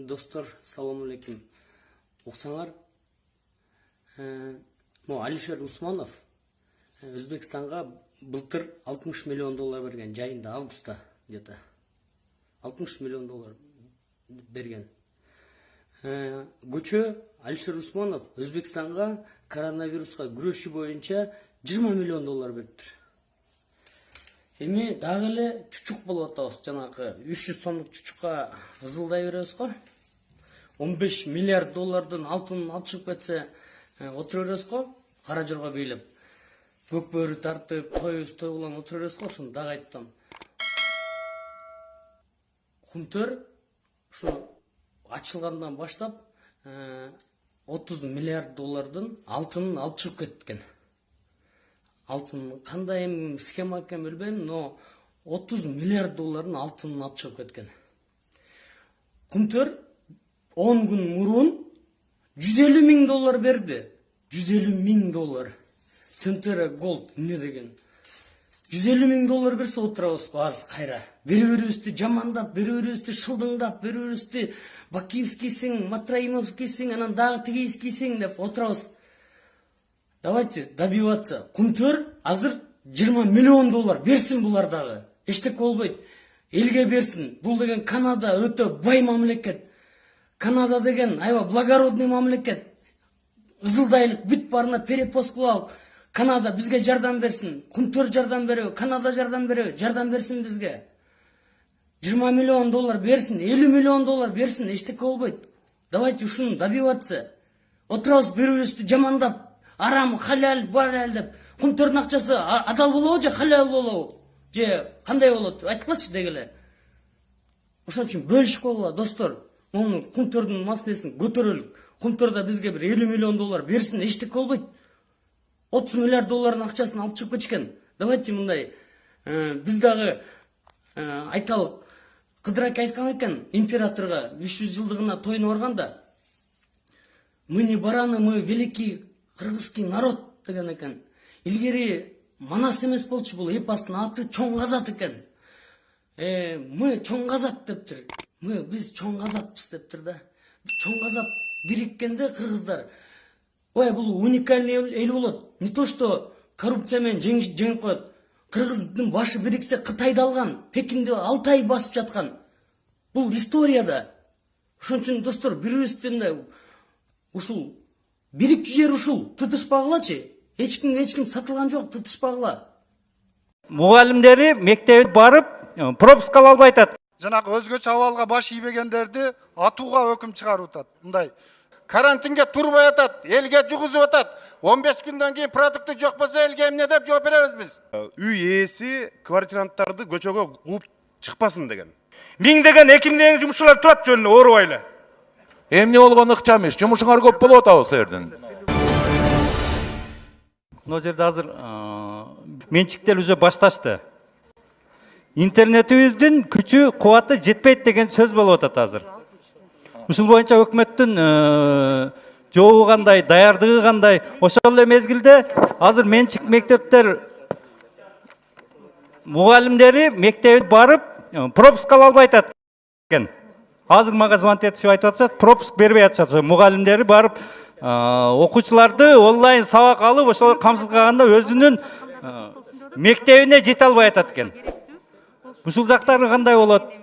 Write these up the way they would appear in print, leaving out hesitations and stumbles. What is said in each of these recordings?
Dostlar, салам алейкум. Оқсаңар, Алишер Усманов Өзбекстанға былтыр 60 миллион доллар берген, жайында августа где-то 60 миллион доллар берген. Көчө Алишер Усманов Өзбекстанға коронавирусқа күрөшүү боюнча 20 миллион доллар бериптир. Эми дагы эле чучук болуп атабыз, жанагы 300 сомдук чучукка ызылдай беребиз го. 15 миллиард доллардын алтынын алып чыгып кетсе, отура беребиз го, кара жорго бийлеп. Көк бөрү тартып, той улам отура беребиз го, ошону дагы айттым. Кумтөр ушу ачылгандан баштап 30 миллиард доллардын алтынын алып чыгып кеткен. Алтын кандай схема экенин билбейм, но 30 миллиард доллардын алтынын алып чыгып кеткен. Кумтөр 10 күн мурун 150 миң доллар берди. 150 миң доллар. Центера Голд эмне деген. 150 миң доллар берсе отурабыз баарыбыз кайра. Бири-бирибизди жамандап, бири-бирибизди шылдыңдап, бири-бирибизди Бакиевскийсиң, Матраимовскийсиң, анан дагы тигийскийсиң деп отурабыз. Давайте добиваться. Кумтөр азыр 20 миллион доллар берсин булар дагы. Эчтеке болбойт. Элге берсин. Бул деген Канада өтө бай мамлекет. Канада деген аябай благородный мамлекет. Ызылдайлык бүт барына перепост кылалык. Канада бизге жардам берсин. Кумтөр жардам береби, Канада жардам береби, жардам берсин бизге. 20 миллион доллар берсин, 50 миллион доллар берсин, эчтеке болбойт. Давайте ушуну добиваться. Отурабыз бири-бирибизди жамандап, арам, халал, барал деп. Кумтөрдүн акчасы адал болобу же халал болобу? Же кандай болот? Айткылачы дегеле. Ошон үчүн бөлүшүп койгула, достор. Муну кумтөрдүн маселесин көтөрөлүк. Кумтөрдө бизге бир 50 миллион доллар берсин, эчтеке болбойт. 30 миллиард доллардын акчасын алып чыгып кетишкен. Давайте мындай биз дагы айталык. Кыдырак айткан экен императорго 300 жылдыгына тойуна барганда, мы не бараны, мы великий кыргызский народ деген экен. Илгери Манас эмес болчу, бул эпостун аты Чоң Казат экен. Мы Чоң Казат дептир. Биз Чоң Казатпыз дептир да. Чоң Казат бириккенде кыргыздар. Ой, бул уникальный эл болот. Не то что коррупция менен жеңип коет. Кыргыздын башы бириксе Кытайды алган, Пекинди 6 ай басып жаткан. Бул историяда. Ошон үчүн достор, бири-бирибизди мындай ушул бирик жер ушул, тытышпагылачы. Эч ким сатылган жок, тытышпагыла. Мугалимдери мектепке барып, пропуск ала албай атат. Жанагы өзгөчө абалга баш ийбегендерди атууга өкүм чыгарып атат. Мындай карантинге турбай атат, элге жугузуп атат. 15 күндөн кийин продукты жок болсо элге эмне деп жооп беребиз биз? Үй ээси квартиранттарды көчөгө кууп чыкпасын деген. Миңдеген экимдеген жумушчулар турат жөнүндө оорубай эле. Эмне болгон ыкчам иш, жумушуңар көп болуп атабы силердин. Мына жерде азыр менчиктер уже башташты. Интернетибиздин күчү, кубаты жетпейт деген сөз болуп атат азыр. Ушул боюнча өкмөттүн жообу кандай, даярдыгы кандай? Ошол эле мезгилде азыр менчик мектептер мугалимдери мектепке барып пропуск ала албай атат экен. Азыр мага звонок этип айтып атышат, пропуск бербей атышат. Мугалимдери барып окуучуларды онлайн сабак алып, ошол камсыз калганда өзүнүн мектебине жете албай атат экен. Ушул жактары кандай болот?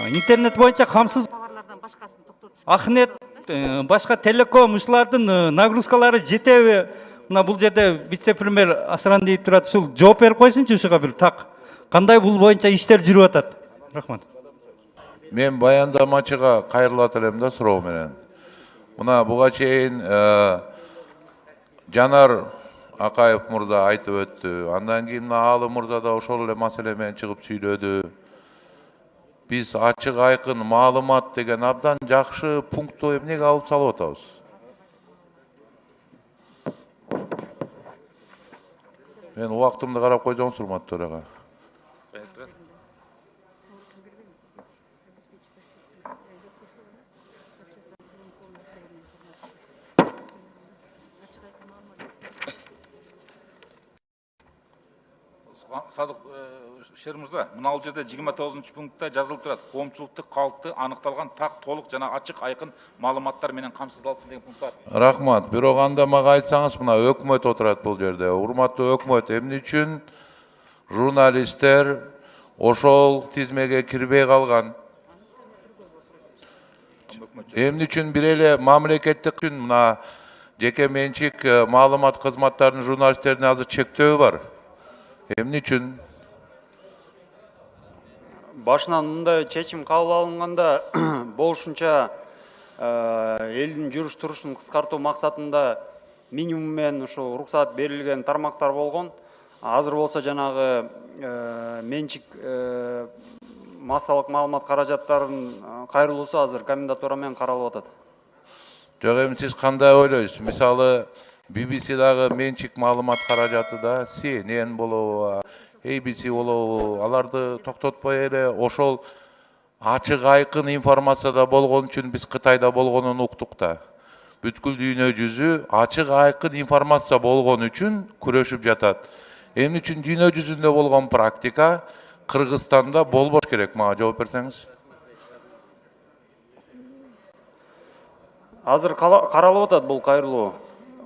Интернет боюнча камсыз Ахнет, башка телеком, ушулардын нагрузкалары жетеби? Мына бул жерде вице-премьер Асран дейт турат, ушул жооп берип койсунчу ушуга бир так. Кандай бул боюнча иштер жүрүп атат? Рахмат. Мен баяндамачыга кайрылат элем да суроо менен. Мына буга чейин Жанар Акаев мырза айтып өттү. Андан кийин Аалы мырза да ошол эле маселе менен чыгып сүйлөдү. Биз ачык айкын маалымат деген абдан жакшы пункту эмнеге алып салып атабыз? Мен убактымды карап койсоңуз, урматтуу төрага. Садық Шер мырза, мына жерде 29 пунктта жазылып турат. Коомчулуктук калкты аныкталган так толук жана ачык айкын маалыматтар менен камсыздалсын деген пункт бар. Рахмат. Бирок анда мага айтсаңыз, мына өкмөт отурат бул жерде. Урматтуу өкмөт, эмне үчүн журналисттер ошол тизмеге кирбей калган? Эмне үчүн бир эле мамлекеттик үчүн мына жеке менчик маалымат кызматтарынын журналисттерине азыр чектөө бар? Эмне үчүн? Башынан мындай чечим кабыл алынганда болушунча элдин жүрүш турушун кыскартуу максатында минимум менен ушу уруксат берилген тармактар болгон. Азыр болсо жанагы менчик массалык маалымат каражаттарынын кайрылуусу азыр комендатура менен каралып атат. Жок, эми сиз кандай ойлойсуз? Мисалы BBC дагы менчик маалымат каражаты да, CNN болобу, ABC болобу, аларды токтотпой эле ошол ачык айкын информацияда болгон үчүн биз Кытайда болгонун уктук да. Бүткүл дүйнө жүзү ачык айкын информация болгон үчүн күрөшүп жатат. Эмне үчүн дүйнө жүзүндө болгон практика Кыргызстанда болбош керек? Мага жооп берсеңиз. Азыр каралып атат бул кайрылуу.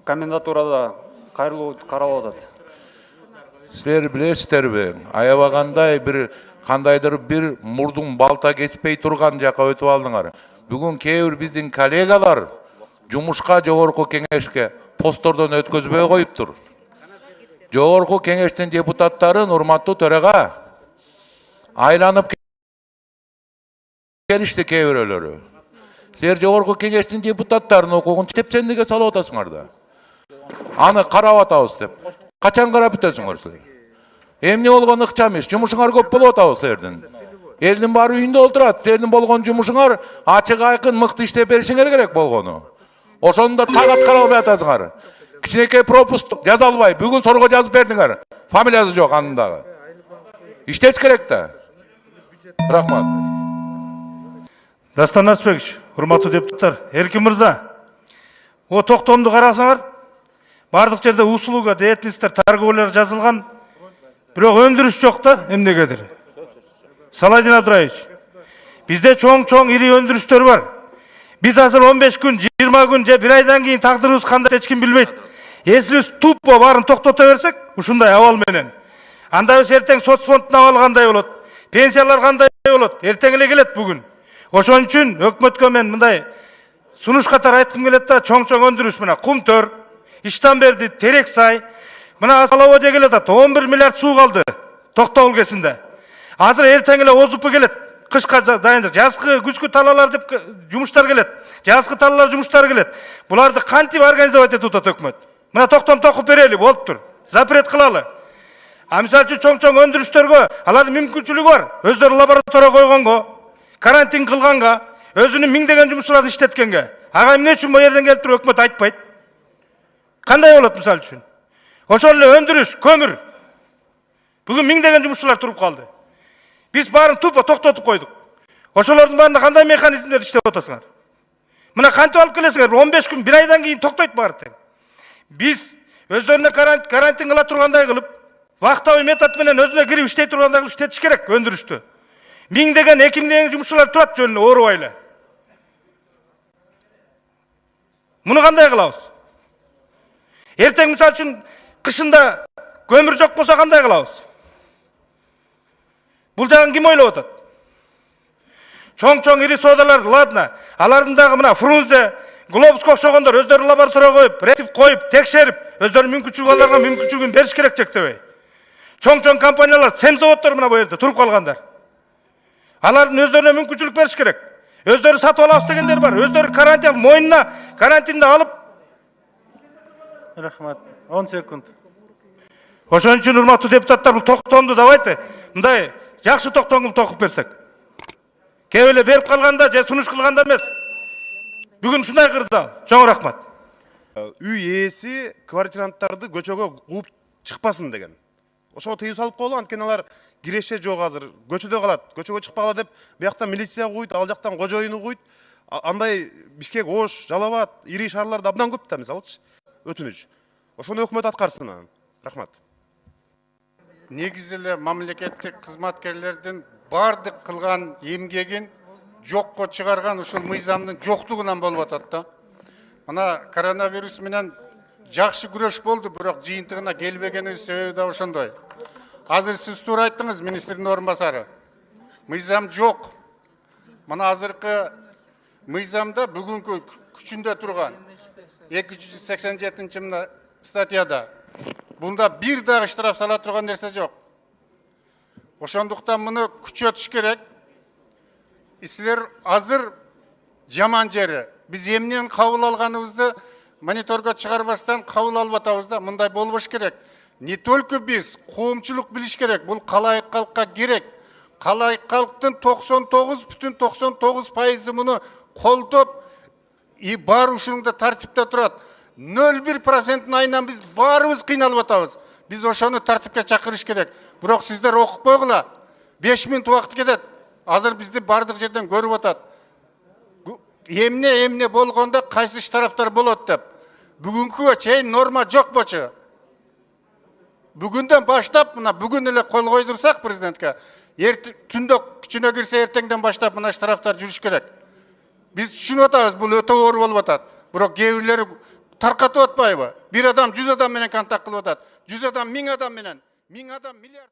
Комендатурада кайрылуу каралып атат. Силер билесиздерби? Аябагандай кандайдыр бир мурдун балта кеспей турган жака өтүп алдыңар. Бүгүн кээ бир биздин коллегалар жумушка жогорку кеңешке посттордон өткөзбөй коюптур. Жогорку кеңештин депутаттарын урматтуу төрега айланып келишти кээ бирөөлөрү. Силер жогорку кеңештин депутаттарынын укугун тепсендиге салып атасыңар да. Аны карап атабыз деп. Качан карап бүтөсүңөр силер? Эмне болгон ыкчам иш? Жумушуңар көп болуп атабы силердин. Элдин баары үйүндө отурат. Силердин болгон жумушуңар ачык айкын мыкты иштеп беришиңер керек болгону. Ошону да так аткара албай атасыңар. Кичинекей пропуск жаза албай, бүгүн сорго жазып бердиңер. Фамилиясы жок анын дагы. Иштеш керек да. Рахмат. Дастан Арысбекович, урматтуу депутаттар, Эркин мырза, о токтомду карасаңар, бардык жерде услуга, деятельностьтер, торговлер жазылган, бирок өндүрүш жок да, эмнегедир. Саладин Абдраевич, бизде чоң ири өндүрүштөр бар. Биз азыр 15 күн, 20 күн же 1 айдан кийин тагдырыбыз кандай эч ким билбейт. Эсибиз туппо баарын токтото берсек, ушундай абал менен. Анда биз эртең соцфонддун абалы кандай болот? Пенсиялар кандай болот? Эртең эле келет бүгүн. Ошон үчүн өкмөткө мен мындай сунуш катары айткым келет да, чоң өндүрүш мына Кумтөр, Иштанберди, Терексай, мына Асалово де келет ат, 11 миллиард суу калды Токтогул кезинде. Азыр эртең эле ОЗУП келет. Кышка дайындык, жазгы, күзгү талалар деп жумуштар келет. Жазгы талалар жумуштар келет. Буларды кантип организовать этип атат өкмөт? Мына токтом токуп берели, болуптур. Запрет кылалы. А мисалы үчүн чоң өндүрүштөргө алардын мүмкүнчүлүгү бар. Өздөрү лаборатория койгонго, карантин кылганга, өзүнүн миңдеген жумушчуларын иштеткенге. Ага эмне үчүн бу жерден келип туруп өкмөт айтпайт? Кандай болот мисалы үчүн? Ошол эле өндүрүш, көмүр. Бүгүн миңдеген жумушчулар туруп калды. Биз баарын тупо токтотуп койдук. Ошолордун баарында кандай механизмдер иштеп атасыңар? Мына кантип алып келесиңер? 15 күн, 1 айдан кийин токтойт баары тең. Биз өздөрүнө карантин кыла тургандай кылып, вактабый метод менен өзүнө кирип иштей тургандай кылып иштетиш керек өндүрүштү. Миңдеген, 2 миңдеген жумушчулар турат жөнүнө оорубай эле. Муну кандай кылабыз? Эртең мисалы үчүн кышында көмүр жок болсо кандай кылабыз? Бул жагын ким ойлоп атат? Чоң ири соодалар, ладно, алардын дагы мына Фрунзе, Глобуско окшогондор өздөрү лаборатория коюп, реактив коюп, текшерип, өздөрүнүн мүмкүнчүлүгүн мүмкүнчүлүгүн бериш керек чектебей. Чоң компаниялар, семзаводдор мына бу жерде туруп калгандар. Алардын өздөрүнө мүмкүнчүлүк бериш керек. Өздөрү сатып алабыз дегендер бар. Өздөрү карантин мойнуна карантинди алып. Рахмат. 10 секунд. Ошон үчүн урматтуу депутаттар, бул токтомду давайте мындай жакшы токтом кылып токуп берсек. Кээ эле берип калганда же сунуш кылганда эмес. Бүгүн ушундай кырда. Чоң рахмат. Үй ээси квартиранттарды көчөгө кууп чыкпасын деген. Ошого тыюу салып коелу, анткени алар киреше жок азыр. Көчөдө калат. Көчөгө чыкпагыла деп, бияктан милиция куйт, ал жактан кожоюну куйт. Андай Бишкек, Ош, Жалал Абад, ири шаарларда абдан көп да, мисалычы. Өтүнүч. Ошону өкмөт аткарсын. Рахмат. негизи эле мамлекеттик кызматкерлердин бардык кылган эмгегин жокко чыгарган ушул мыйзамдын жоктугунан болуп атат да. Мына коронавирус менен жакшы күрөш болду, бирок жыйынтыгына келбегенибиз себеби да ошондой. Азыр сиз туура айттыңыз, министрдин орун басары. Мыйзам жок. Мына азыркы мыйзамда бүгүнкү күчүндө турган 287 статьяда бунда бир дагы штраф сала турган нерсе жок. Ошондуктан муну күчөтүш керек. Силер азыр жаман жери. Биз эмнен кабыл алганыбызды мониторго чыгарбастан кабыл алып атабыз да, мындай болбош керек. Не только биз, коомчулук билиш керек. Бул калайык калкка керек. Калайык калктын 99,99% муну колдоп, бар ушунда тартипте турат. 0,1% айынан биз баарыбыз кыйналып атабыз. Биз ошону тартипке чакырыш керек. Бирок сиздер окуп койгула. 5 минут убакыт кетет. Азыр бизди бардык жерден көрүп атат. Эмне болгондо кайсы штрафтар болот деп. Бүгүнкүгө чейин норма жок болчу. Бүгүндөн баштап, мына бүгүн эле кол койдурсак президентке, түндө күчүнө кирсе эртеңден баштап мына штрафтар жүрүш керек. Биз түшүнүп атабыз, бул өтө оор болуп атат. Бирок кээ бирлери таркатып атпайбы? Бир адам 100 адам менен контакт кылып атат. 100 адам 1000 адам менен, 1000 адам миллиард